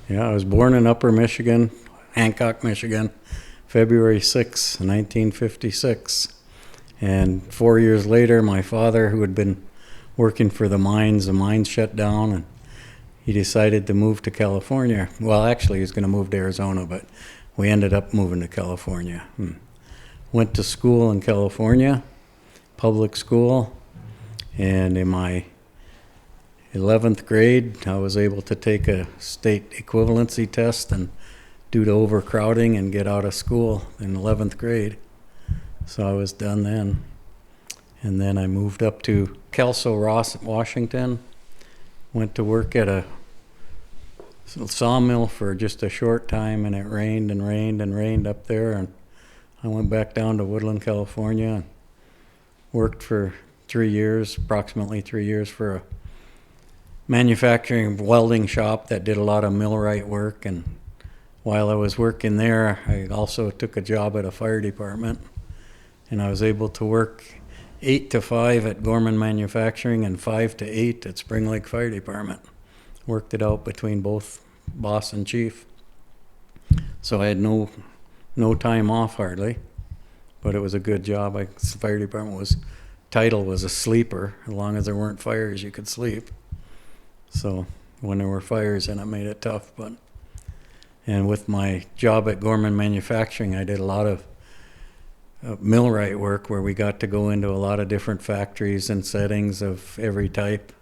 Yeah, I was born in Upper Michigan, Hancock, Michigan, February 6, 1956. And 4 years later, my father, who had been working for the mines shut down, and he decided to move to California. Well, actually, he was going to move to Arizona, but we ended up moving to California. Went to school in California, public school, and in my 11th grade, I was able to take a state equivalency test and due to overcrowding and get out of school in 11th grade. So I was done then. And then I moved up to Kelso, Washington, went to work at a sawmill for just a short time, and it rained and rained and rained up there. And I went back down to Woodland, California, and worked for 3 years, approximately 3 years, for a manufacturing welding shop that did a lot of millwright work. And while I was working there, I also took a job at a fire department, and I was able to work 8 to 5 at Gorman Manufacturing and 5 to 8 at Spring Lake Fire Department. Worked it out between both boss and chief. So I had no time off hardly, but it was a good job. The fire department title was a sleeper. As long as there weren't fires, you could sleep. So when there were fires, then it made it tough. And with my job at Gorman Manufacturing, I did a lot of millwright work where we got to go into a lot of different factories and settings of every type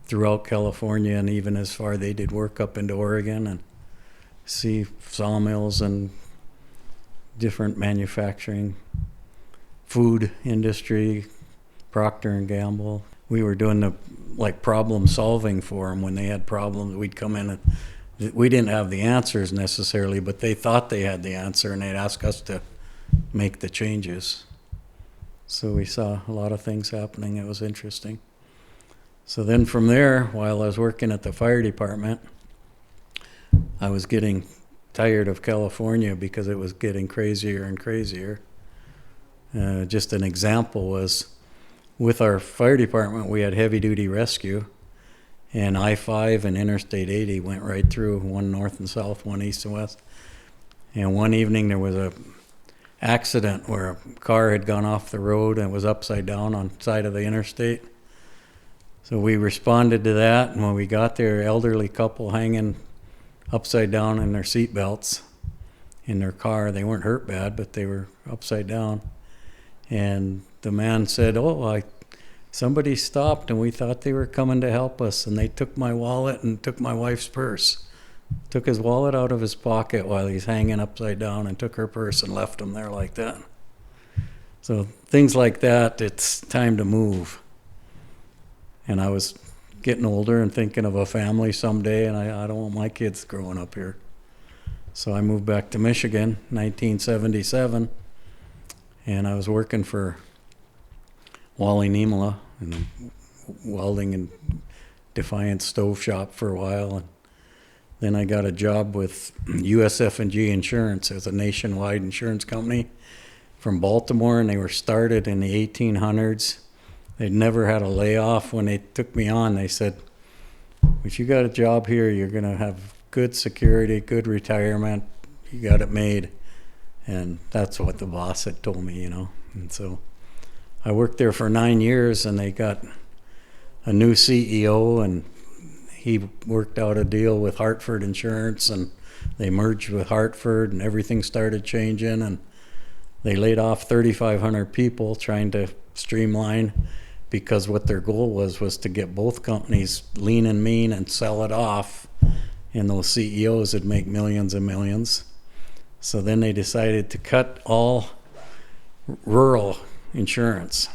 throughout California, and even as far they did work up into Oregon, and see sawmills and different manufacturing, food industry, Procter and Gamble. We were doing the problem solving for them when they had problems. We'd come in and we didn't have the answers necessarily, but they thought they had the answer, and they'd ask us to make the changes. So we saw a lot of things happening. It was interesting. So then from there, while I was working at the fire department, I was getting tired of California because it was getting crazier and crazier. Just an example was, with our fire department, we had heavy-duty rescue, and I-5 and Interstate 80 went right through, one north and south, one east and west. And one evening there was a accident where a car had gone off the road and was upside down on the side of the interstate. So we responded to that, and when we got there, elderly couple hanging upside down in their seat belts in their car. They weren't hurt bad, but they were upside down. And the man said, somebody stopped and we thought they were coming to help us, and they took my wallet and took my wife's purse. Took his wallet out of his pocket while he's hanging upside down and took her purse and left him there like that. So things like that, it's time to move. And I was getting older and thinking of a family someday, and I don't want my kids growing up here. So I moved back to Michigan, 1977, and I was working for Wally Niemela in the welding and Defiance stove shop for a while, and then I got a job with USF&G Insurance. It was a nationwide insurance company from Baltimore, and they were started in the 1800s. They'd never had a layoff. When they took me on, they said, if you got a job here, you're going to have good security, good retirement. You got it made. And that's what the boss had told me, And so I worked there for 9 years, and they got a new CEO, and he worked out a deal with Hartford Insurance, and they merged with Hartford, and everything started changing, and they laid off 3,500 people trying to streamline, because what their goal was to get both companies lean and mean and sell it off, and those CEOs would make millions and millions. So then they decided to cut all rural insurance,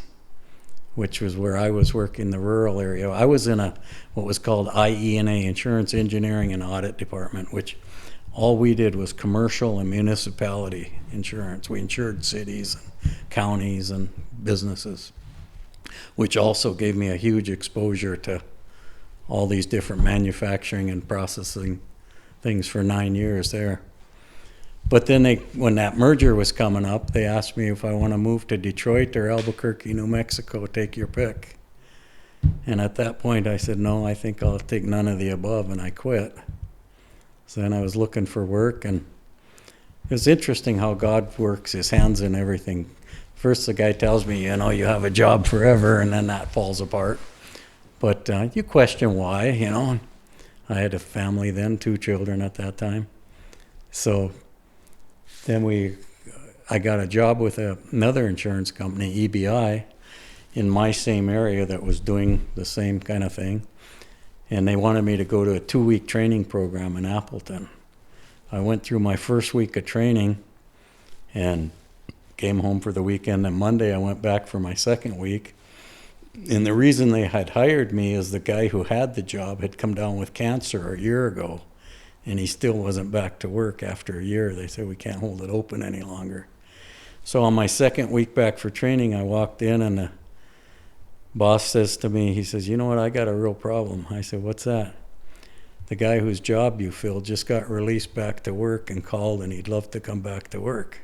which was where I was working, the rural area. I was in what was called IE&A, Insurance Engineering and Audit Department, which all we did was commercial and municipality insurance. We insured cities and counties and businesses, which also gave me a huge exposure to all these different manufacturing and processing things for 9 years there. But then when that merger was coming up, they asked me if I want to move to Detroit or Albuquerque, New Mexico, take your pick. And at that point I said, no, I think I'll take none of the above, and I quit. So then I was looking for work, and it was interesting how God works, his hands in everything. First, the guy tells me, you know, you have a job forever, and then that falls apart. But you question why, you know. I had a family then, 2 children at that time. So then I got a job with another insurance company, EBI, in my same area that was doing the same kind of thing. And they wanted me to go to a 2-week training program in Appleton. I went through my first week of training and came home for the weekend. And Monday I went back for my second week. And the reason they had hired me is the guy who had the job had come down with cancer a year ago, and he still wasn't back to work after a year. They said, we can't hold it open any longer. So on my second week back for training, I walked in, and the boss says to me, he says, you know what, I got a real problem. I said, what's that? The guy whose job you filled just got released back to work and called, and he'd love to come back to work.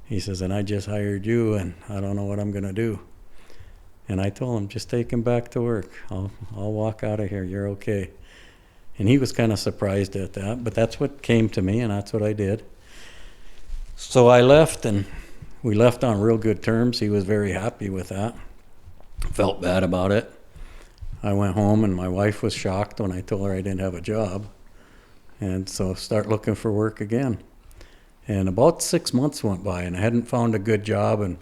He says, and I just hired you, and I don't know what I'm going to do. And I told him, just take him back to work. I'll walk out of here. You're okay. And he was kind of surprised at that, but that's what came to me, and that's what I did. So I left, and we left on real good terms. He was very happy with that. Felt bad about it. I went home, and my wife was shocked when I told her I didn't have a job. And so start looking for work again. And about 6 months went by, and I hadn't found a good job. And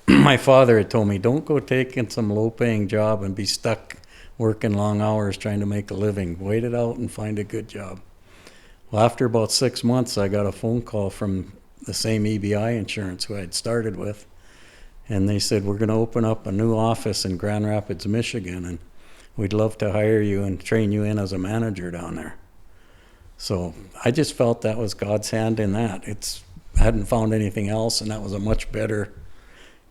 my father had told me, don't go taking some low-paying job and be stuck working long hours trying to make a living. Wait it out and find a good job. Well, after about 6 months, I got a phone call from the same EBI insurance who I'd started with. And they said, we're going to open up a new office in Grand Rapids, Michigan, and we'd love to hire you and train you in as a manager down there. So I just felt that was God's hand in that. I hadn't found anything else, and that was a much better.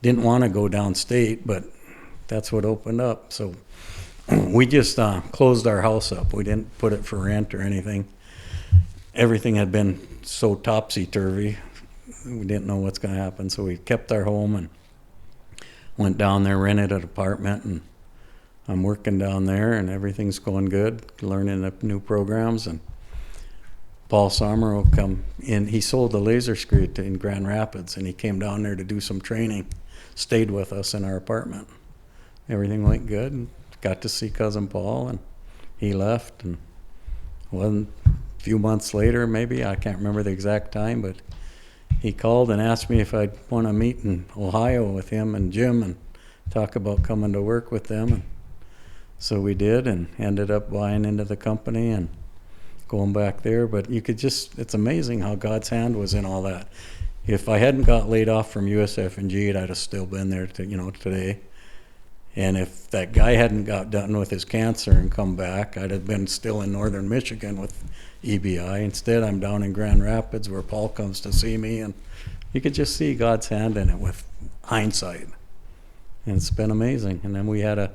Didn't want to go downstate, but that's what opened up. So we just closed our house up. We didn't put it for rent or anything. Everything had been so topsy-turvy. We didn't know what's going to happen. So we kept our home and went down there, rented an apartment, and I'm working down there, and everything's going good, learning the new programs. And Paul Somero come in. He sold the laser screw in Grand Rapids, and he came down there to do some training. Stayed with us in our apartment. Everything went good. Got to see Cousin Paul, and he left. And a few months later, maybe, I can't remember the exact time, but he called and asked me if I'd want to meet in Ohio with him and Jim and talk about coming to work with them. And so we did, and ended up buying into the company and going back there. But it's amazing how God's hand was in all that. If I hadn't got laid off from USF&G, I'd have still been there today. And if that guy hadn't got done with his cancer and come back, I'd have been still in northern Michigan with EBI. Instead, I'm down in Grand Rapids where Paul comes to see me, and you could just see God's hand in it with hindsight. And it's been amazing. And then we had a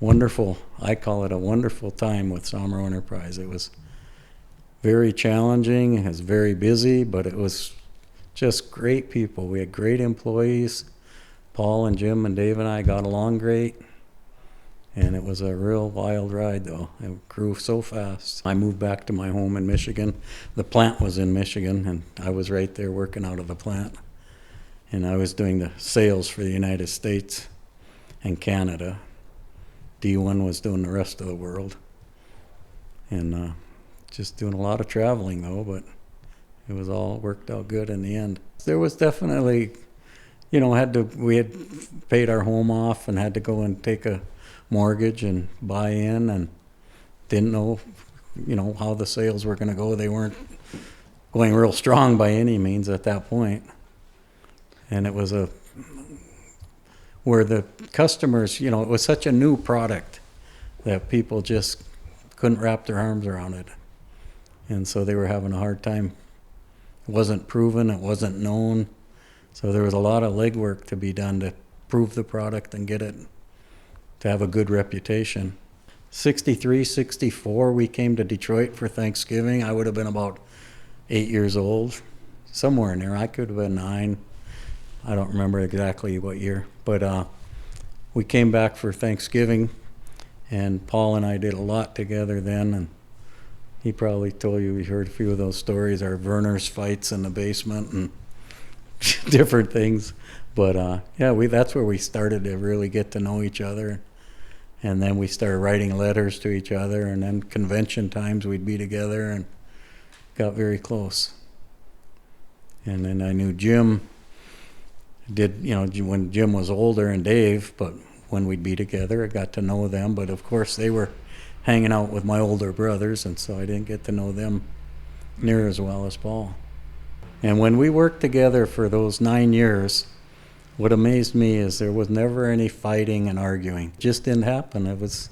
wonderful, I call it a wonderful time with Somero Enterprise. It was very challenging, it was very busy, but it was just great people. We had great employees. Paul and Jim and Dave and I got along great. And it was a real wild ride, though. It grew so fast. I moved back to my home in Michigan. The plant was in Michigan, and I was right there working out of the plant. And I was doing the sales for the United States and Canada. D1 was doing the rest of the world. And just doing a lot of traveling, though, but it was all worked out good in the end. There was definitely, we had paid our home off and had to go and take a mortgage and buy in, and didn't know, how the sales were going to go. They weren't going real strong by any means at that point. And it was where the customers, it was such a new product that people just couldn't wrap their arms around it. And so they were having a hard time. It wasn't proven, it wasn't known. So there was a lot of legwork to be done to prove the product and get it to have a good reputation. 63, 64, we came to Detroit for Thanksgiving. I would have been about 8 years old, somewhere in there. I could have been 9. I don't remember exactly what year. But we came back for Thanksgiving, and Paul and I did a lot together then, and He probably told you, he heard a few of those stories, our Verner's fights in the basement and different things. But yeah, that's where we started to really get to know each other. And then we started writing letters to each other, and then convention times we'd be together and got very close. And then I knew Jim when Jim was older, and Dave, but when we'd be together, I got to know them. But of course, they were hanging out with my older brothers, and so I didn't get to know them near as well as Paul. And when we worked together for those 9 years, what amazed me is there was never any fighting and arguing. It just didn't happen. It was,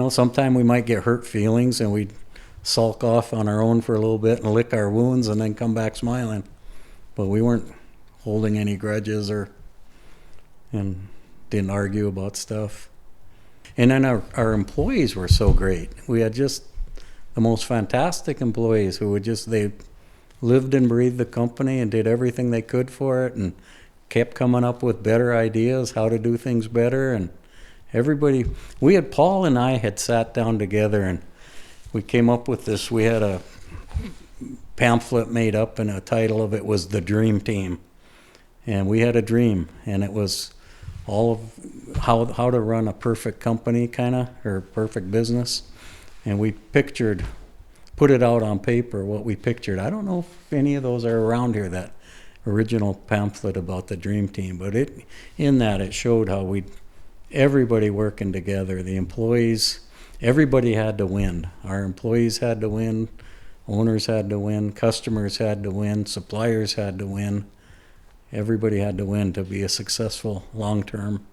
sometime we might get hurt feelings and we'd sulk off on our own for a little bit and lick our wounds and then come back smiling. But we weren't holding any grudges and didn't argue about stuff. And then our employees were so great. We had just the most fantastic employees who they lived and breathed the company and did everything they could for it and kept coming up with better ideas, how to do things better. And Paul and I had sat down together and we came up with this. We had a pamphlet made up, and the title of it was The Dream Team. And we had a dream, and it was all of how to run a perfect company, or perfect business. And we put it out on paper, what we pictured. I don't know if any of those are around here, that original pamphlet about the Dream Team, but it showed how everybody working together, the employees, everybody had to win. Our employees had to win, owners had to win, customers had to win, suppliers had to win. Everybody had to win to be a successful long-term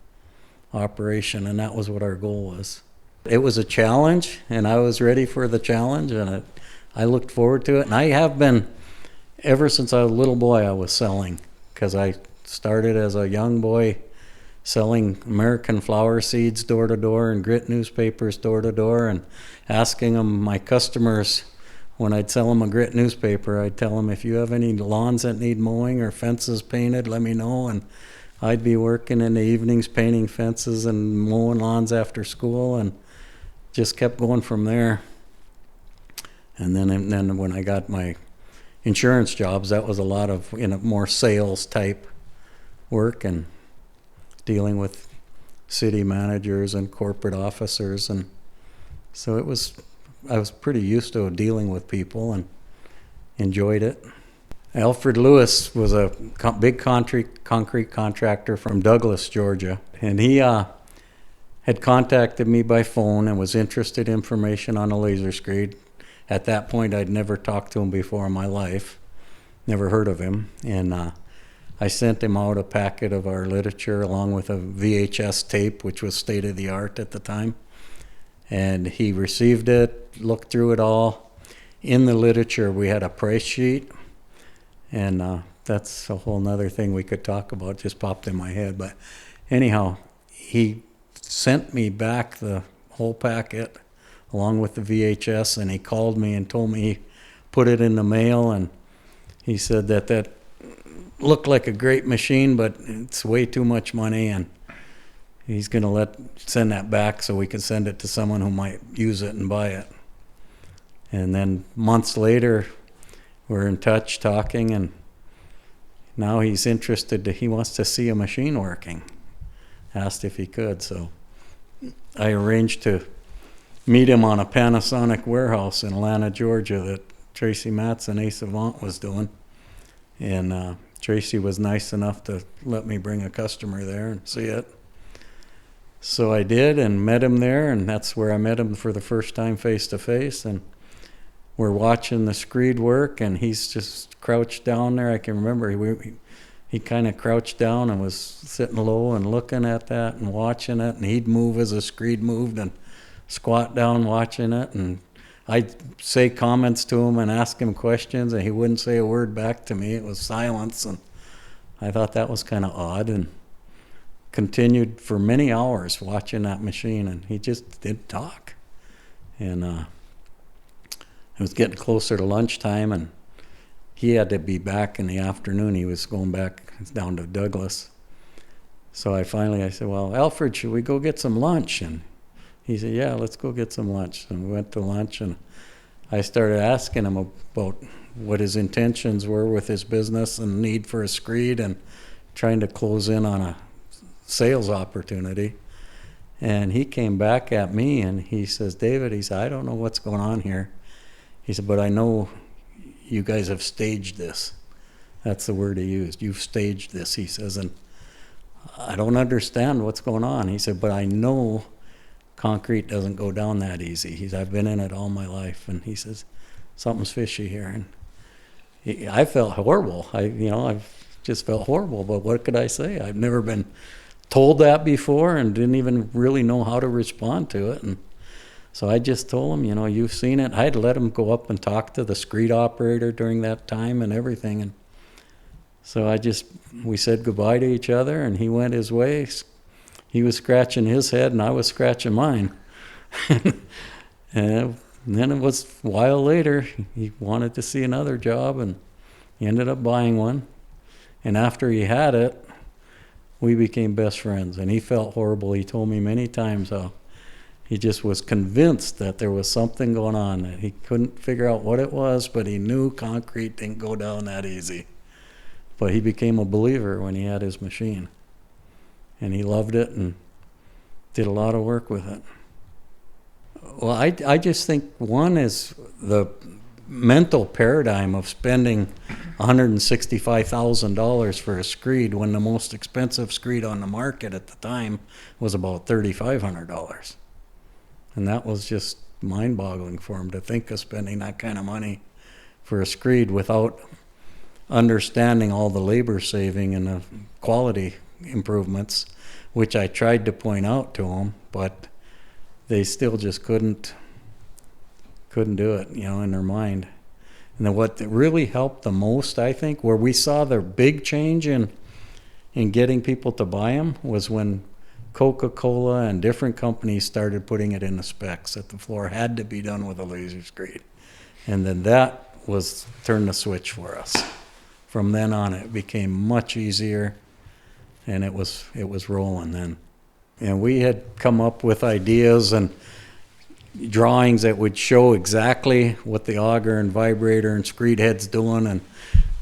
operation, and that was what our goal was. It was a challenge, and I was ready for the challenge, and I looked forward to it. And I have been, ever since I was a little boy, I was selling, because I started as a young boy selling American flower seeds door to door and grit newspapers door to door, and asking them, my customers, when I'd sell them a grit newspaper, I'd tell them, if you have any lawns that need mowing or fences painted, let me know. And I'd be working in the evenings painting fences and mowing lawns after school, and just kept going from there. And then when I got my insurance jobs, that was a lot of more sales type work and dealing with city managers and corporate officers, and so I was pretty used to dealing with people and enjoyed it. Alfred Lewis was a big concrete contractor from Douglas, Georgia, and he had contacted me by phone and was interested in information on a laser screed. At that point, I'd never talked to him before in my life, never heard of him, and I sent him out a packet of our literature along with a VHS tape, which was state-of-the-art at the time. And he received it, looked through it all. In the literature, we had a price sheet, and that's a whole nother thing we could talk about, just popped in my head. But anyhow, he sent me back the whole packet along with the VHS, and he called me and told me he put it in the mail, and he said that looked like a great machine, but it's way too much money, and he's going to send that back so we can send it to someone who might use it and buy it. And then months later, we're in touch talking, and now he's interested. He wants to see a machine working. Asked if he could, so I arranged to meet him on a Panasonic warehouse in Atlanta, Georgia, that Tracy Matson, Ace Avant, was doing. And Tracy was nice enough to let me bring a customer there and see it. So I did, and met him there, and that's where I met him for the first time face to face. And we're watching the screed work, and he's just crouched down there. I can remember he kind of crouched down and was sitting low and looking at that and watching it, and he'd move as the screed moved and squat down watching it, and I'd say comments to him and ask him questions, and he wouldn't say a word back to me. It was silence, and I thought that was kind of odd, and continued for many hours watching that machine, and he just didn't talk. And it was getting closer to lunchtime, and he had to be back in the afternoon. He was going back down to Douglas. So I said, well, Alfred, should we go get some lunch? And he said, yeah, let's go get some lunch. And we went to lunch, and I started asking him about what his intentions were with his business and need for a screed and trying to close in on a sales opportunity. And he came back at me and he says, David, he said, I don't know what's going on here. He said, but I know you guys have staged this. That's the word he used. You've staged this, he says, and I don't understand what's going on. He said, but I know concrete doesn't go down that easy. He said, I've been in it all my life. And he says, something's fishy here. And I felt horrible. I've just felt horrible, but what could I say? I've never been told that before and didn't even really know how to respond to it. And so I just told him, you've seen it. I had to let him go up and talk to the screed operator during that time and everything. And so we said goodbye to each other, and he went his way. He was scratching his head, and I was scratching mine. And then it was a while later, he wanted to see another job, and he ended up buying one. And after he had it, we became best friends, and he felt horrible. He told me many times how he just was convinced that there was something going on, that he couldn't figure out what it was, but he knew concrete didn't go down that easy. But he became a believer when he had his machine, and he loved it and did a lot of work with it. Well, I just think one is the mental paradigm of spending $165,000 for a screed when the most expensive screed on the market at the time was about $3,500. And that was just mind-boggling for him to think of spending that kind of money for a screed without understanding all the labor saving and the quality improvements, which I tried to point out to him, but they still just couldn't do it, in their mind. And then what really helped the most, I think, where we saw the big change in getting people to buy them, was when Coca-Cola and different companies started putting it in the specs that the floor had to be done with a laser screed. And then that turned the switch for us. From then on, it became much easier, and it was rolling then. And we had come up with ideas and drawings that would show exactly what the auger and vibrator and screed head's doing,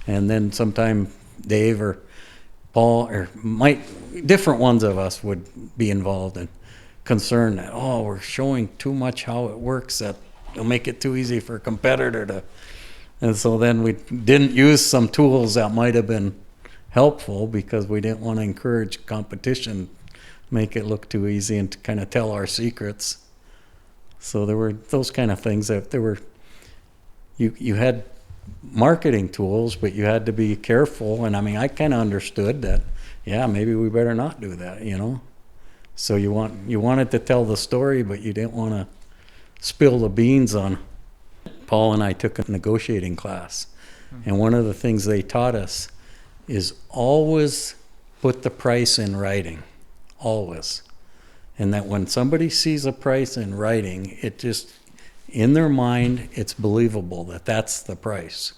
and then sometime Dave or Paul or Mike, different ones of us would be involved and concerned that, we're showing too much how it works, that it'll make it too easy for a competitor to. And so then we didn't use some tools that might have been helpful because we didn't want to encourage competition, make it look too easy, and to kind of tell our secrets. So there were those kind of things that you had marketing tools, but you had to be careful. And I kind of understood that, maybe we better not do that, So you wanted to tell the story, but you didn't want to spill the beans on. Paul and I took a negotiating class, and one of the things they taught us is always put the price in writing, always. And that when somebody sees a price in writing, it just, in their mind, it's believable that that's the price.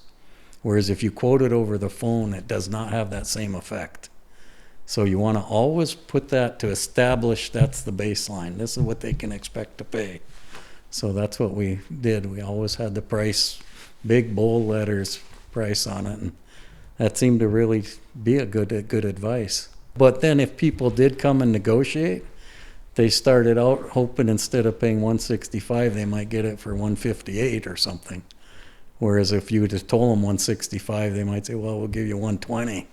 Whereas if you quote it over the phone, it does not have that same effect. So you want to always put that to establish that's the baseline. This is what they can expect to pay. So that's what we did. We always had the price, big bold letters, price on it. And that seemed to really be a good advice. But then if people did come and negotiate, they started out hoping instead of paying $165, they might get it for $158 or something. Whereas if you just told them $165, they might say, well, we'll give you $120.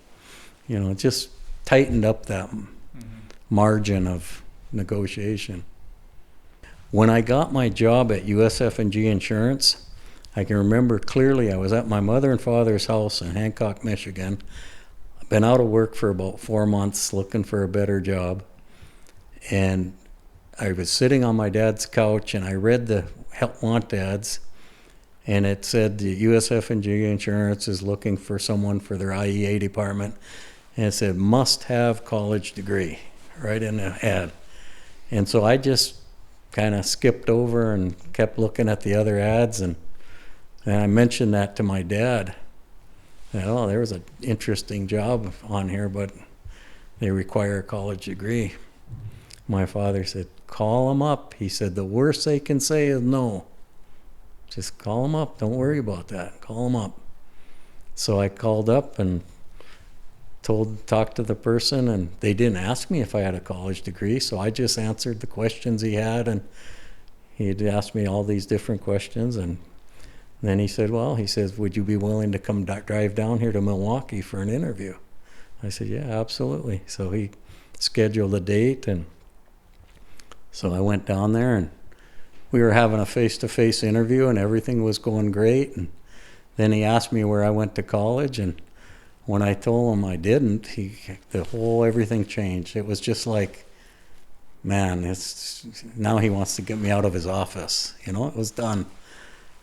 It just tightened up that margin of negotiation. When I got my job at USF&G Insurance, I can remember clearly I was at my mother and father's house in Hancock, Michigan. I've been out of work for about 4 months looking for a better job. And I was sitting on my dad's couch and I read the want ads, and it said the USF&G Insurance is looking for someone for their IEA department. And it said must have college degree right in the ad. And so I just kind of skipped over and kept looking at the other ads, and I mentioned that to my dad. That, there was an interesting job on here, but they require a college degree. My father said, call them up. He said, the worst they can say is no. Just call them up. Don't worry about that. Call them up. So I called up and talked to the person, and they didn't ask me if I had a college degree, so I just answered the questions he had, and he had asked me all these different questions, and then he said, well, he says, would you be willing to come drive down here to Milwaukee for an interview? I said, yeah, absolutely. So he scheduled a date, and so I went down there, and we were having a face-to-face interview, and everything was going great. And then he asked me where I went to college, and when I told him I didn't, everything changed. It was just like, man, now he wants to get me out of his office. You know, it was done.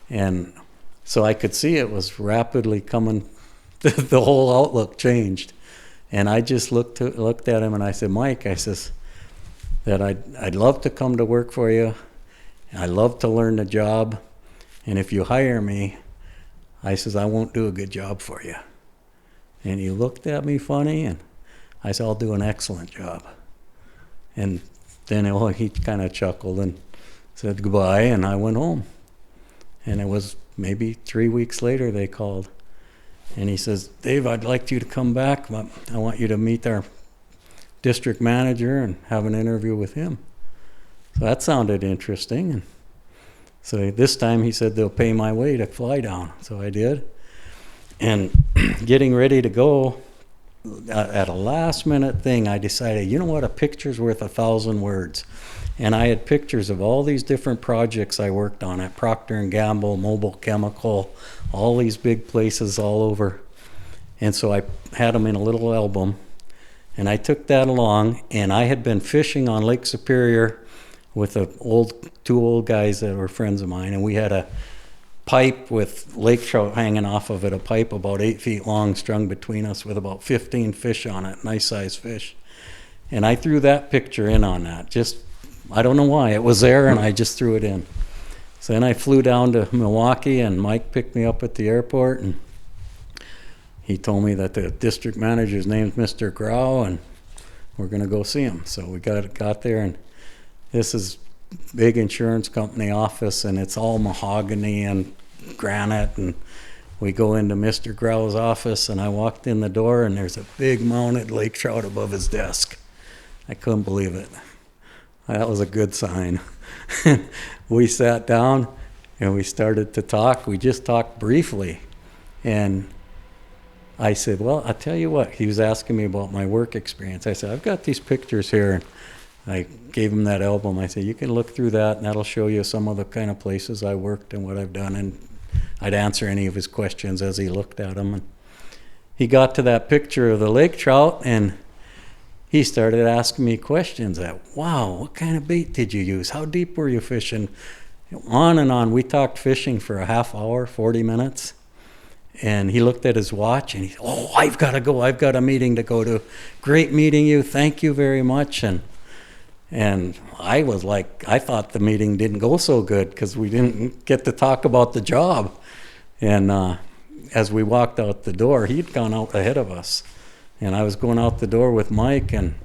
And so I could see it was rapidly coming, the whole outlook changed. And I just looked at him and I said, Mike, I says, that I'd love to come to work for you. I love to learn the job. And if you hire me, I says, I won't do a good job for you. And he looked at me funny, and I said, I'll do an excellent job. And then he kind of chuckled and said goodbye, and I went home. And it was maybe 3 weeks later they called. And he says, Dave, I'd like you to come back, but I want you to meet our district manager and have an interview with him. So that sounded interesting. And so this time he said they'll pay my way to fly down. So I did. And getting ready to go, at a last minute thing, I decided, you know what, a picture's worth 1,000 words. And I had pictures of all these different projects I worked on at Procter & Gamble, Mobile Chemical, all these big places all over. And so I had them in a little album, and I took that along, and I had been fishing on Lake Superior with two old guys that were friends of mine, and we had a pipe with lake trout hanging off of it, a pipe about 8 feet long strung between us with about 15 fish on it, nice sized fish. And I threw that picture in on that. Just, I don't know why, it was there and I just threw it in. So then I flew down to Milwaukee, and Mike picked me up at the airport, and he told me that the district manager's name's Mr. Grau, and we're gonna go see him. So we got there, and this is big insurance company office, and it's all mahogany and granite, and we go into Mr. Grau's office, and I walked in the door, and there's a big mounted lake trout above his desk. I couldn't believe it. That was a good sign. We sat down and we started to talk. We just talked briefly, and I said, well, I'll tell you what. He was asking me about my work experience. I said, I've got these pictures here. I gave him that album. I said, you can look through that, and that'll show you some of the kind of places I worked and what I've done. And I'd answer any of his questions as he looked at them. And he got to that picture of the lake trout, and he started asking me questions that, wow, what kind of bait did you use? How deep were you fishing? On and on. We talked fishing for a half hour, 40 minutes. And he looked at his watch, and he said, oh, I've got to go. I've got a meeting to go to. Great meeting you. Thank you very much. And I was like, I thought the meeting didn't go so good because we didn't get to talk about the job. And as we walked out the door, he'd gone out ahead of us. And I was going out the door with Mike, and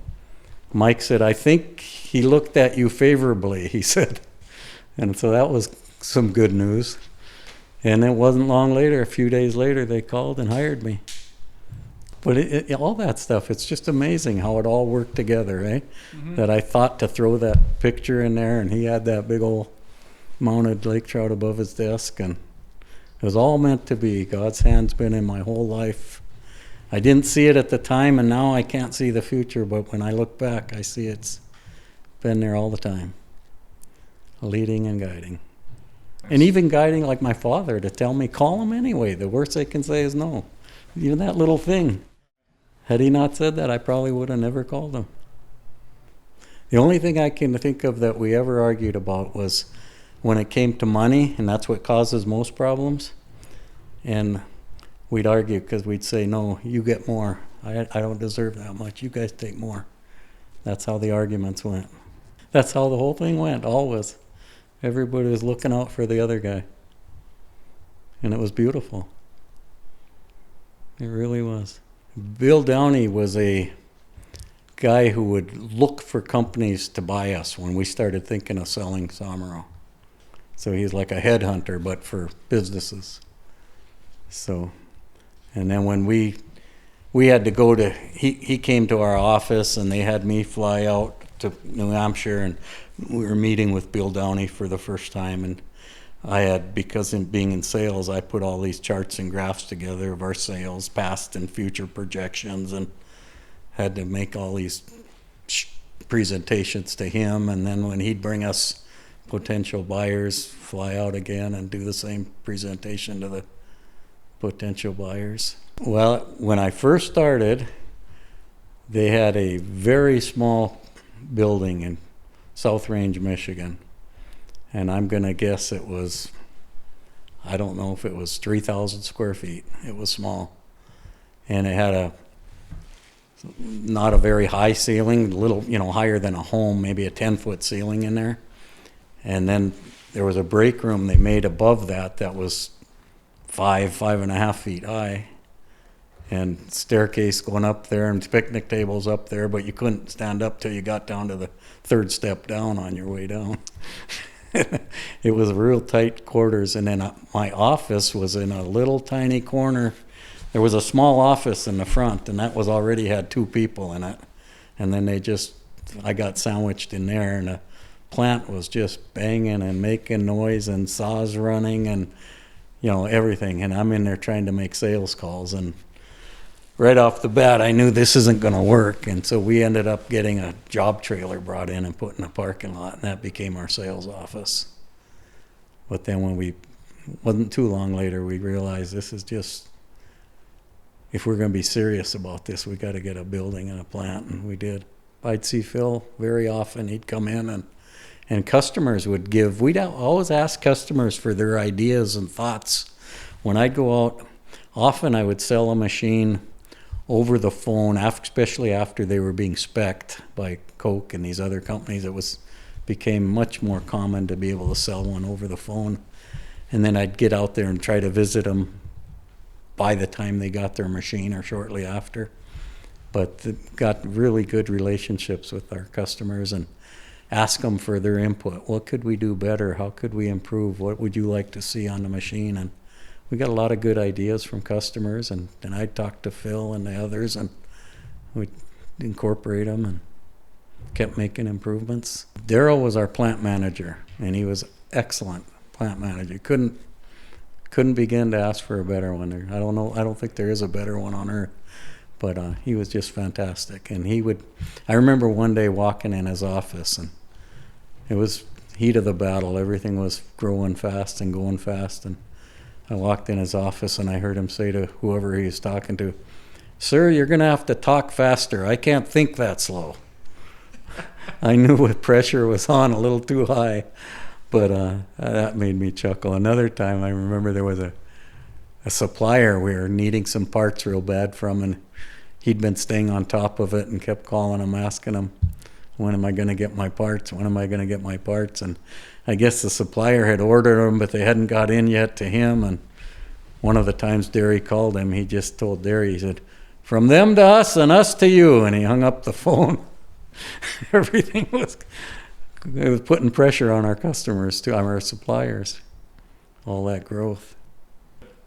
Mike said, I think he looked at you favorably, he said. And so that was some good news. And it wasn't long later, a few days later, they called and hired me. But all that stuff, it's just amazing how it all worked together, eh? Mm-hmm. That I thought to throw that picture in there, and he had that big old mounted lake trout above his desk, and it was all meant to be. God's hand's been in my whole life. I didn't see it at the time, and now I can't see the future, but when I look back, I see it's been there all the time, leading and guiding. And even guiding like my father to tell me, call him anyway. The worst they can say is no. Even that little thing. Had he not said that, I probably would have never called him. The only thing I can think of that we ever argued about was when it came to money, and that's what causes most problems. And we'd argue because we'd say, no, you get more. I don't deserve that much. You guys take more. That's how the arguments went. That's how the whole thing went, always. Everybody was looking out for the other guy. And it was beautiful. It really was. Bill Downey was a guy who would look for companies to buy us when we started thinking of selling Somero. So he's like a headhunter, but for businesses. So, and then when we had to go to, he came to our office and they had me fly out to New Hampshire, and we were meeting with Bill Downey for the first time. And I had, because in being in sales, I put all these charts and graphs together of our sales, past and future projections, and had to make all these presentations to him. And then when he'd bring us potential buyers, fly out again and do the same presentation to the potential buyers. Well, when I first started, they had a very small building in South Range, Michigan. And I'm going to guess it was, I don't know if it was 3,000 square feet. It was small. And it had not a very high ceiling, a little, higher than a home, maybe a 10-foot ceiling in there. And then there was a break room they made above that was 5.5 feet high. And staircase going up there and picnic tables up there, but you couldn't stand up till you got down to the third step down on your way down. It was real tight quarters. And then my office was in a little tiny corner. There was a small office in the front, and that was already had 2 people in it. And then I got sandwiched in there, and the plant was just banging and making noise and saws running and, everything. And I'm in there trying to make sales calls. And right off the bat, I knew this isn't going to work. And so we ended up getting a job trailer brought in and put in a parking lot, and that became our sales office. But then wasn't too long later, we realized this is just, if we're going to be serious about this, we got to get a building and a plant, and we did. I'd see Phil very often. He'd come in, and customers would we'd always ask customers for their ideas and thoughts. When I'd go out, often I would sell a machine over the phone, especially after they were being spec'd by Coke and these other companies. It became much more common to be able to sell one over the phone. And then I'd get out there and try to visit them by the time they got their machine or shortly after. But got really good relationships with our customers and ask them for their input. What could we do better? How could we improve? What would you like to see on the machine? And we got a lot of good ideas from customers, and I'd talk to Phil and the others, and we'd incorporate them and kept making improvements. Daryl was our plant manager, and he was excellent plant manager. Couldn't begin to ask for a better one. I don't think there is a better one on earth, but he was just fantastic. And I remember one day walking in his office, and it was heat of the battle. Everything was growing fast and going fast, and I walked in his office and I heard him say to whoever he was talking to, "Sir, you're going to have to talk faster. I can't think that slow." I knew what pressure was on, a little too high, but that made me chuckle. Another time I remember there was a supplier we were needing some parts real bad from, and he'd been staying on top of it and kept calling him, asking him, "When am I going to get my parts? When am I going to get my parts?" And I guess the supplier had ordered them, but they hadn't got in yet to him. And one of the times Derry called him, he just told Derry, he said, "From them to us and us to you." And he hung up the phone. It was putting pressure on our customers too, on our suppliers, all that growth.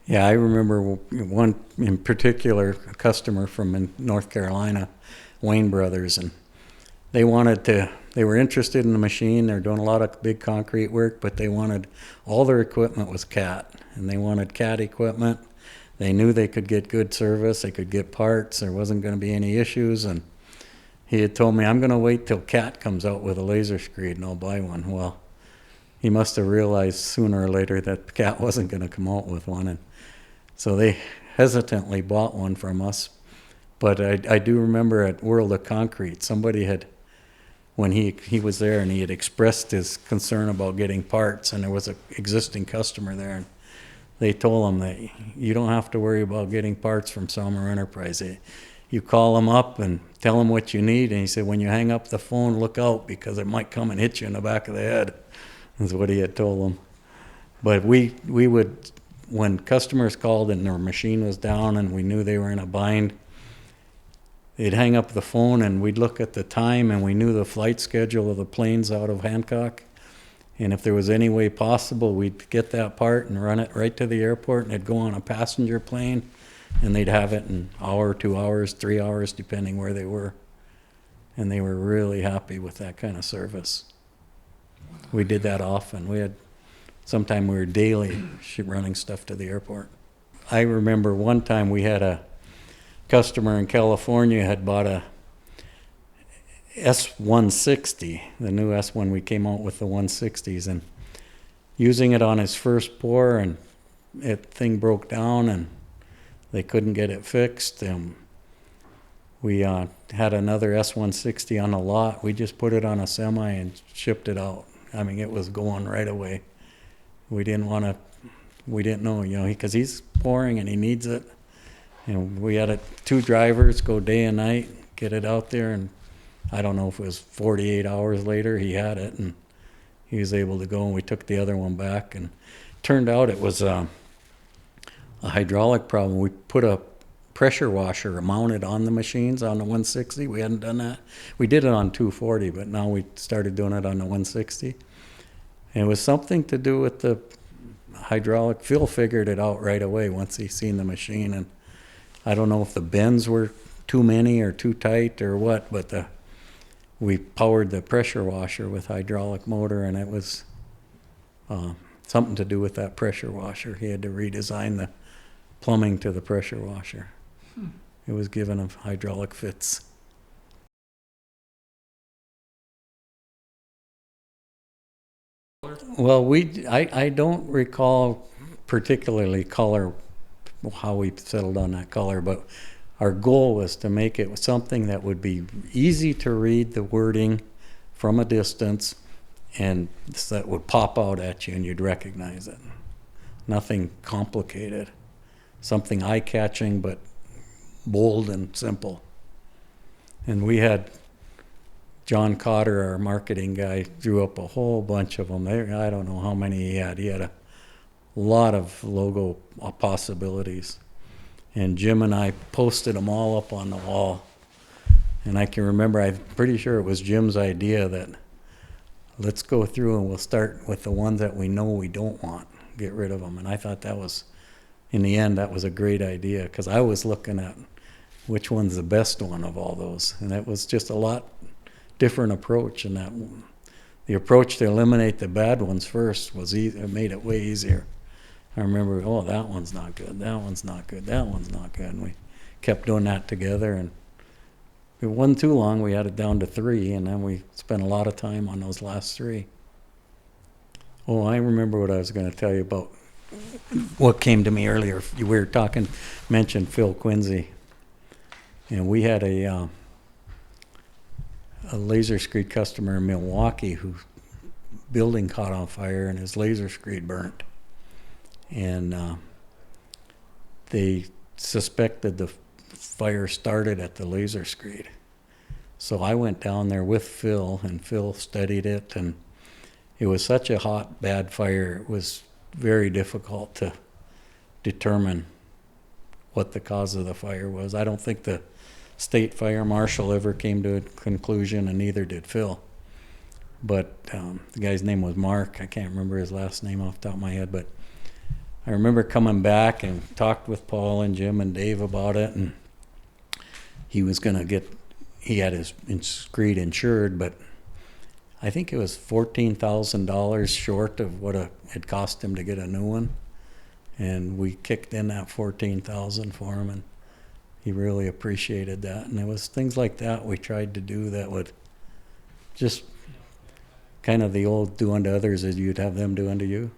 Yeah, I remember one in particular, a customer from North Carolina, Wayne Brothers, and they were interested in the machine. They're doing a lot of big concrete work, but all their equipment was CAT, and they wanted CAT equipment. They knew they could get good service, they could get parts, there wasn't going to be any issues, and he had told me, "I'm going to wait till CAT comes out with a laser screed and I'll buy one." Well, he must have realized sooner or later that CAT wasn't going to come out with one, and so they hesitantly bought one from us. But I do remember at World of Concrete, somebody had, when he was there and he had expressed his concern about getting parts, and there was an existing customer there, and they told him that you don't have to worry about getting parts from Somero Enterprises. You call them up and tell them what you need, and he said, when you hang up the phone, look out because it might come and hit you in the back of the head, is what he had told them. But we would, when customers called and their machine was down and we knew they were in a bind, they'd hang up the phone and we'd look at the time, and we knew the flight schedule of the planes out of Hancock, And if there was any way possible, we'd get that part and run it right to the airport, and it'd go on a passenger plane, and they'd have it in an hour, 2 hours, 3 hours, depending where they were. And they were really happy with that kind of service. We did that often. Sometime we were daily running stuff to the airport. I remember one time we had a customer in California had bought a S160, the new S1. We came out with the 160s, and using it on his first pour, and that thing broke down and they couldn't get it fixed. We had another S160 on the lot. We just put it on a semi and shipped it out. I mean, it was going right away. We didn't know, because he's pouring and he needs it. And we had 2 drivers go day and night, get it out there, and I don't know if it was 48 hours later, he had it, and he was able to go, and we took the other one back. And turned out it was a hydraulic problem. We put a pressure washer mounted on the machines on the 160. We hadn't done that. We did it on 240, but now we started doing it on the 160. And it was something to do with the hydraulic. Phil figured it out right away once he seen the machine. And I don't know if the bends were too many or too tight or what, but we powered the pressure washer with hydraulic motor, and it was something to do with that pressure washer. He had to redesign the plumbing to the pressure washer. It was given of hydraulic fits. Well, I don't recall particularly color, how we settled on that color, but our goal was to make it something that would be easy to read the wording from a distance, and that would pop out at you and you'd recognize it. Nothing complicated. Something eye-catching but bold and simple. And we had John Cotter, our marketing guy, drew up a whole bunch of them. I don't know how many he had. He had a lot of logo possibilities. And Jim and I posted them all up on the wall. And I can remember, I'm pretty sure it was Jim's idea that let's go through and we'll start with the ones that we know we don't want. Get rid of them. And I thought that was, in the end, that was a great idea, because I was looking at which one's the best one of all those. And that was just a lot different approach. And that the approach to eliminate the bad ones first was it made it way easier. I remember, that one's not good, that one's not good, that one's not good. And we kept doing that together, and it wasn't too long, we had it down to 3, and then we spent a lot of time on those last 3. Oh, I remember what I was going to tell you about what came to me earlier. We were mentioned Phil Quincy, and we had a laser screed customer in Milwaukee whose building caught on fire and his laser screed burnt. And they suspected the fire started at the laser screed. So I went down there with Phil, and Phil studied it, and it was such a hot, bad fire, it was very difficult to determine what the cause of the fire was. I don't think the state fire marshal ever came to a conclusion, and neither did Phil. But the guy's name was Mark. I can't remember his last name off the top of my head, but I remember coming back and talked with Paul and Jim and Dave about it, and he had his screed insured, but I think it was $14,000 short of what it cost him to get a new one. And we kicked in that $14,000 for him, and he really appreciated that. And it was things like that we tried to do that would just kind of the old do unto others as you'd have them do unto you.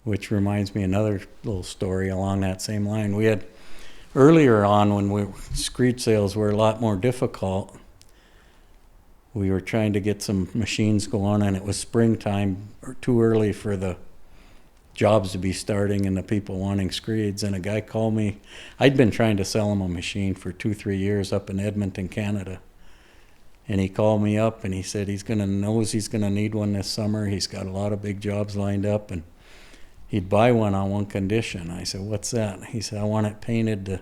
Which reminds me another little story along that same line. We had earlier on, when screed sales were a lot more difficult, we were trying to get some machines going, and it was springtime, or too early for the jobs to be starting and the people wanting screeds. And a guy called me. I'd been trying to sell him a machine for 2-3 years up in Edmonton, Canada. And he called me up and he said he's gonna need one this summer. He's got a lot of big jobs lined up, and he'd buy one on one condition. I said, "What's that?" He said, "I want it painted the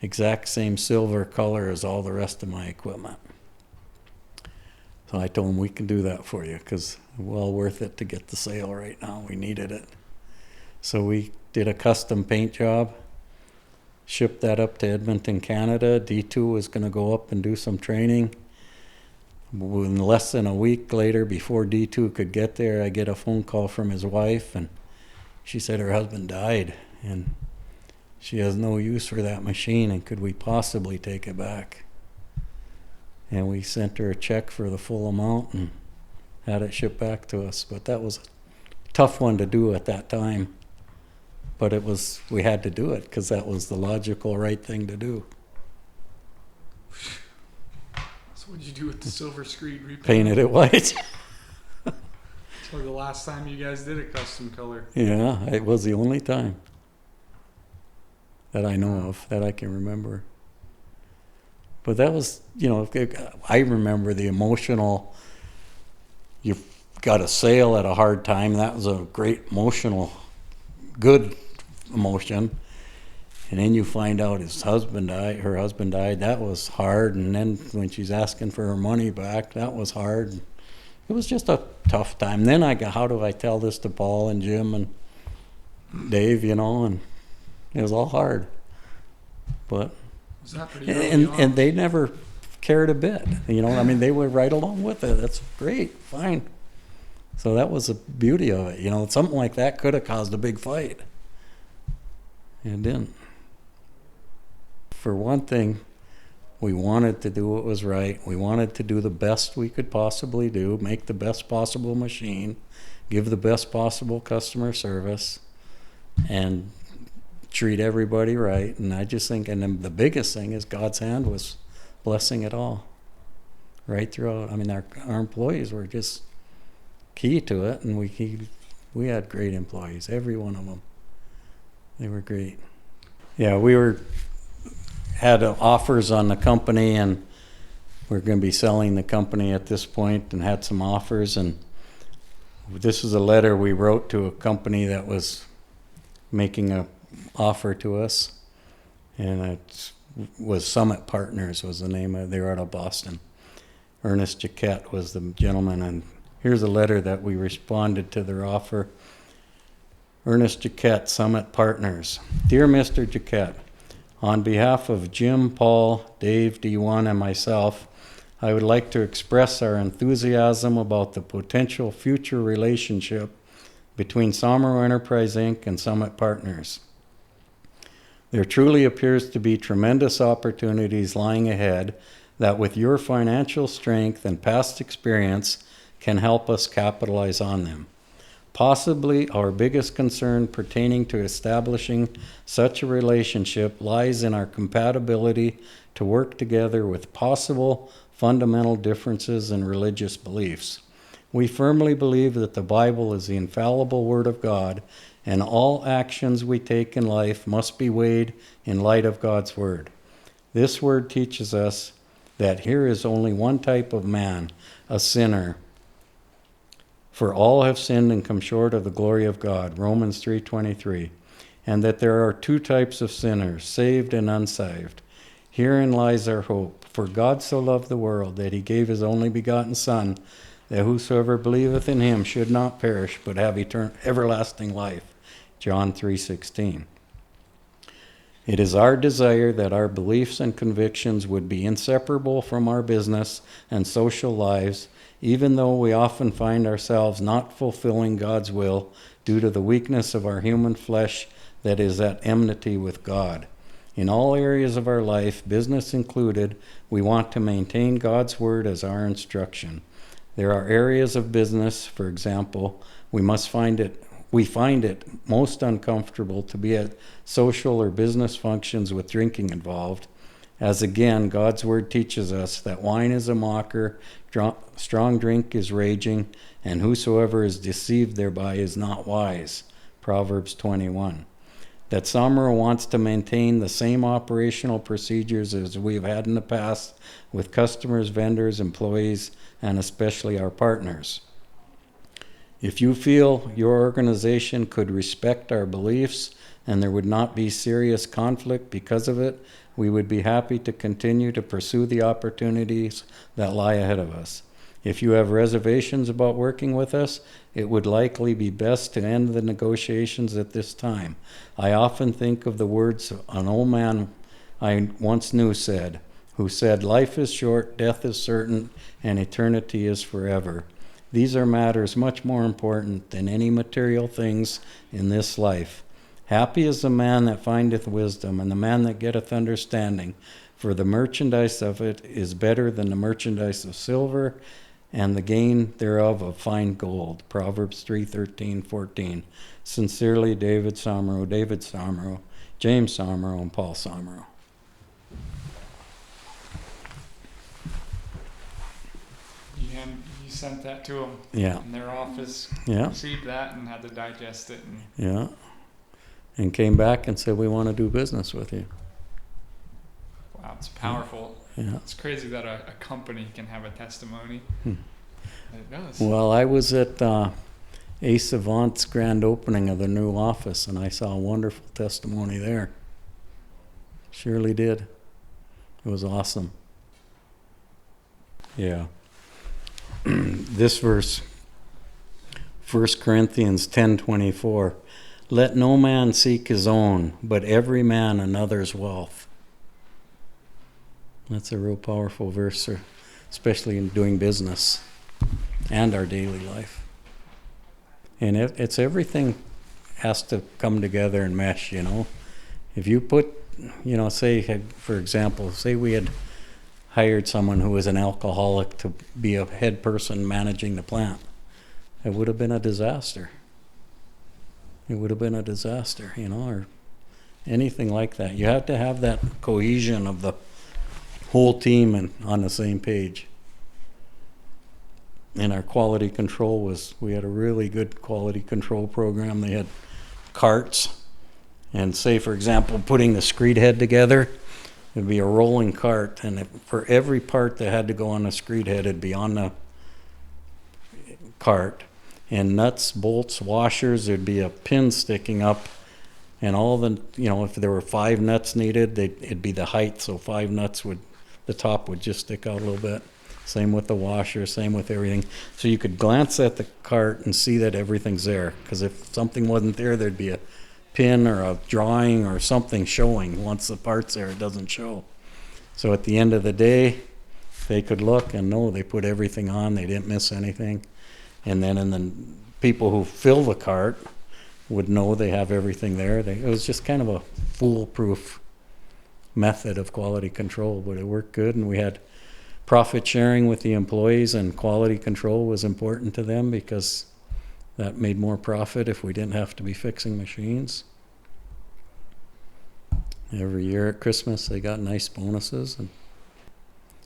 exact same silver color as all the rest of my equipment." So I told him we can do that for you because well worth it to get the sale right now. We needed it. So we did a custom paint job, shipped that up to Edmonton, Canada. D2 was going to go up and do some training. In less than a week later, before D2 could get there, I get a phone call from his wife, and she said her husband died, and she has no use for that machine, and could we possibly take it back? And we sent her a check for the full amount and had it shipped back to us. But that was a tough one to do at that time. But we had to do it because that was the logical right thing to do. So what did you do with the silver screed repaint? Painted it white. So the last time you guys did a custom color? Yeah, it was the only time that I know of, that I can remember. But that was, I remember the emotional, you got a sale at a hard time. That was a great emotional, good emotion. And then you find out her husband died. That was hard. And then when she's asking for her money back, that was hard. It was just a tough time. Then how do I tell this to Paul and Jim and Dave, and it was all hard. But was that pretty early on? and they never cared a bit. They were right along with it. That's great, fine. So that was the beauty of it. Something like that could have caused a big fight. It didn't. For one thing, we wanted to do what was right. We wanted to do the best we could possibly do, make the best possible machine, give the best possible customer service, and treat everybody right. And I just think, and then the biggest thing is God's hand was blessing it all right throughout. Our employees were just key to it, and we had great employees, every one of them. They were great. Yeah, had offers on the company, and we're going to be selling the company at this point, and had some offers. And this is a letter we wrote to a company that was making a offer to us, and it was Summit Partners was the name of it. They were out of Boston. Ernest Jaquette was the gentleman, and here's a letter that we responded to their offer. Ernest Jaquette, Summit Partners. Dear Mr. Jaquette, on behalf of Jim, Paul, Dave, D1, and myself, I would like to express our enthusiasm about the potential future relationship between Somero Enterprises, Inc. and Summit Partners. There truly appears to be tremendous opportunities lying ahead that with your financial strength and past experience can help us capitalize on them. Possibly our biggest concern pertaining to establishing such a relationship lies in our compatibility to work together with possible fundamental differences in religious beliefs. We firmly believe that the Bible is the infallible Word of God, and all actions we take in life must be weighed in light of God's Word. This Word teaches us that here is only one type of man, a sinner. For all have sinned and come short of the glory of God, Romans 3:23, and that there are two types of sinners, saved and unsaved. Herein lies our hope. For God so loved the world that he gave his only begotten Son, that whosoever believeth in him should not perish, but have everlasting life, John 3:16. It is our desire that our beliefs and convictions would be inseparable from our business and social lives, even though we often find ourselves not fulfilling God's will due to the weakness of our human flesh that is at enmity with God. In all areas of our life, business included, we want to maintain God's Word as our instruction. There are areas of business, for example, we find it most uncomfortable to be at social or business functions with drinking involved, as again, God's Word teaches us that wine is a mocker, strong drink is raging, and whosoever is deceived thereby is not wise, Proverbs 21. That Somero wants to maintain the same operational procedures as we've had in the past with customers, vendors, employees, and especially our partners. If you feel your organization could respect our beliefs and there would not be serious conflict because of it, we would be happy to continue to pursue the opportunities that lie ahead of us. If you have reservations about working with us, it would likely be best to end the negotiations at this time. I often think of the words an old man I once knew said, who said, life is short, death is certain, and eternity is forever. These are matters much more important than any material things in this life. Happy is the man that findeth wisdom, and the man that getteth understanding, for the merchandise of it is better than the merchandise of silver, and the gain thereof of fine gold. Proverbs 3:13-14. Sincerely, David Somero, James Somero, and Paul Somero. You sent that to them. Yeah. And their office Yeah. received that and had to digest it. And Yeah. And came back and said, we want to do business with you. wow, it's powerful. Yeah. It's crazy that a company can have a testimony. It does. Well, I was at Ace Savant's grand opening of the new office, and I saw a wonderful testimony there. Surely did. It was awesome. Yeah. This verse, 1 Corinthians 10:24, let no man seek his own, but every man another's wealth. That's a real powerful verse, especially in doing business and our daily life. And it's everything has to come together and mesh, you know. If you put, you know, say, for example, say we had hired someone who was an alcoholic to be a head person managing the plant, it would have been a disaster. It would have been a disaster, you know, or anything like that. You have to have that cohesion of the whole team and on the same page. And our quality control we had a really good quality control program. They had carts, and say, for example, putting the screed head together, it'd be a rolling cart, and for every part that had to go on the screed head, it'd be on the cart. And nuts, bolts, washers, there'd be a pin sticking up, and all the, you know, if there were 5 nuts needed, it'd be the height, so 5 nuts the top would just stick out a little bit. Same with the washer, same with everything. So you could glance at the cart and see that everything's there, because if something wasn't there, there'd be a pin or a drawing or something showing. Once the part's there, it doesn't show. So at the end of the day, they could look and know they put everything on, they didn't miss anything. And then people who fill the cart would know they have everything there. It was just kind of a foolproof method of quality control, but it worked good, and we had profit sharing with the employees, and quality control was important to them because that made more profit if we didn't have to be fixing machines. Every year at Christmas they got nice bonuses, and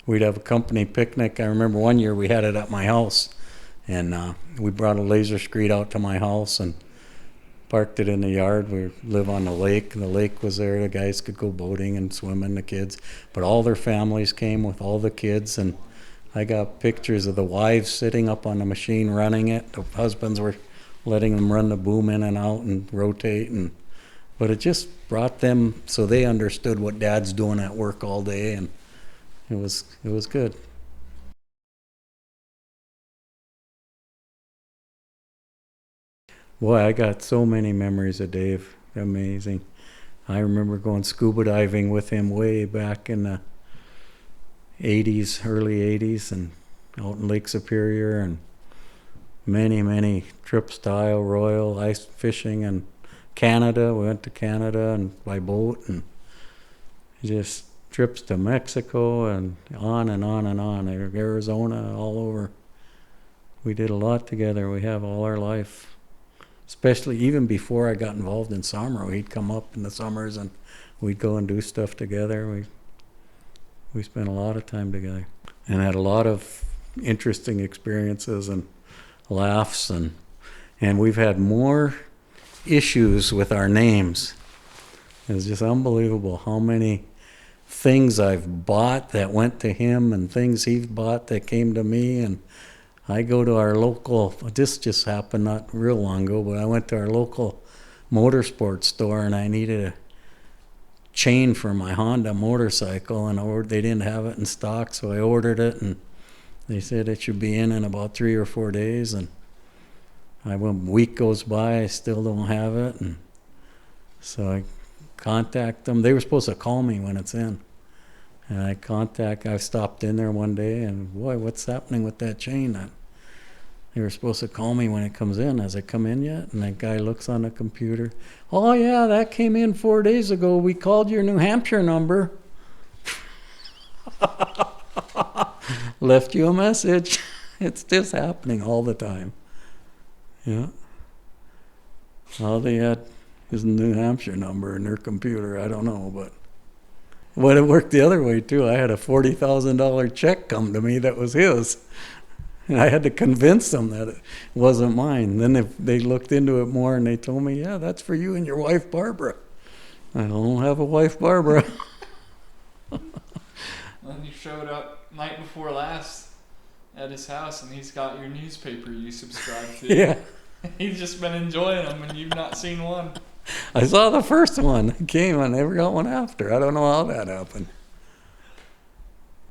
we'd have a company picnic. I remember one year we had it at my house, and we brought a laser screed out to my house and parked it in the yard. We live on the lake, and the lake was there. The guys could go boating and swimming, the kids. But all their families came with all the kids, and I got pictures of the wives sitting up on the machine running it. The husbands were letting them run the boom in and out and rotate. But it just brought them so they understood what Dad's doing at work all day, and it was good. Boy, I got so many memories of Dave. Amazing. I remember going scuba diving with him way back in the 80s, early 80s, and out in Lake Superior, and many trips to Isle Royal, ice fishing in Canada. We went to Canada and by boat, and just trips to Mexico and on and on and on. Arizona, all over. We did a lot together. We have all our life. Especially even before I got involved in Somero, he'd come up in the summers and we'd go and do stuff together. We spent a lot of time together and had a lot of interesting experiences and laughs, and we've had more issues with our names. It's just unbelievable how many things I've bought that went to him and things he's bought that came to me. And I go to our local, this just happened not real long ago, but I went to our local motorsports store and I needed a chain for my Honda motorcycle, and they didn't have it in stock, so I ordered it, and They said it should be in about 3 or 4 days, and a week goes by, I still don't have it, and so I contact them. They were supposed to call me when it's in, and I stopped in there one day, and boy, what's happening with that chain? They were supposed to call me when it comes in. Has it come in yet? And that guy looks on the computer. Oh yeah, that came in 4 days ago. We called your New Hampshire number. Left you a message. It's just happening all the time. Yeah. All they had is a New Hampshire number in their computer. I don't know, but it worked the other way too. I had a $40,000 check come to me that was his. And I had to convince them that it wasn't mine. Then they looked into it more and they told me, yeah, that's for you and your wife, Barbara. I don't have a wife, Barbara. Then you showed up night before last at his house, and he's got your newspaper you subscribe to. Yeah. He's just been enjoying them, and you've not seen one. I saw the first one. I came. I never got one after. I don't know how that happened.